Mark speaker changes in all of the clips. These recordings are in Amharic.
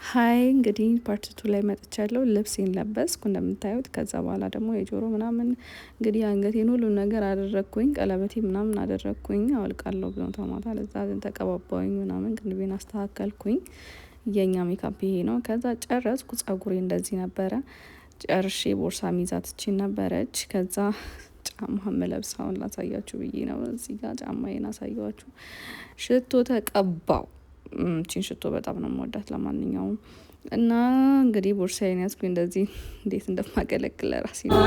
Speaker 1: ሀይ እንግዲህ ፓርት ቱ ላይ መጥቻለሁ። ልብሴን ለበስኩ እንደምታዩት። ከዛ በኋላ ደግሞ የጆሮ ምናምን እንግዲህ አንገቴን ሁሉ ነገር አደረግኩኝ። ቀለበቴ ምናምን አደረግኩኝ። አወልቃለሁ ብሎ ተማታ ለዛ ተቀባባውኝ ምናምን ቅንድቤን አስተካከልኩኝ። የኛ ሜካፕ ይሄ ነው። ከዛ ጨረስኩ። ጸጉሬ እንደዚህ ነበረ። ጨርሼ ቦርሳ ሚዛት እቺን ነበረች። ከዛ ጫማ መለብሳውን ላሳያችሁ ብዬ ነው። እዚህ ጋር ጫማዬን አሳያችሁ። ሽቶ ተቀባው። እቺን ሽቶ በጣም ነው የምወዳት። ለማንኛውም እና እንግዲህ ቦርሳዬን ያዝኩኝ እንደዚህ እንዴት እንደማገለግል ለራሴ ነው።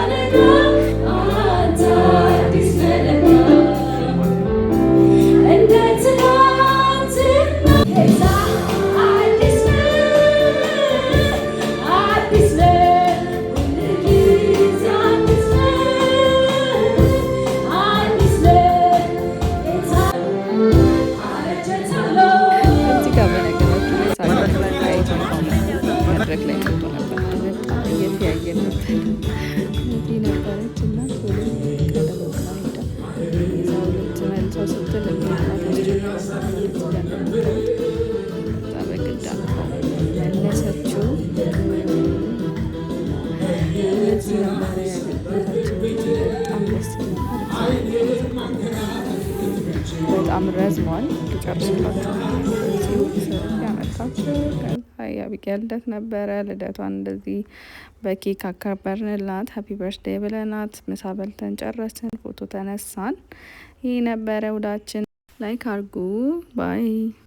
Speaker 1: መድረክ ላይ መጥቶ ነበር። በጣም እየተያየን ነበር። እንዲህ ነበረች እና ቶሎ ቀለበቃ ሄዳ የዛው ልጅ መልሰው ስትል በግድ መለሰችው። እነዚህ ነበረ ያለበታቸው ጊዜ በጣም ደስ በጣም ረዝሟል። ልጨርስላችሁ ያመጣቸው የአቢጌል ልደት ነበረ። ልደቷን እንደዚህ በኬክ አከበርንላት። ሀፒ በርዝዴይ ብለናት ምሳ በልተን ጨረስን። ፎቶ ተነሳን። ይህ ነበረ ውዳችን። ላይክ አርጉ ባይ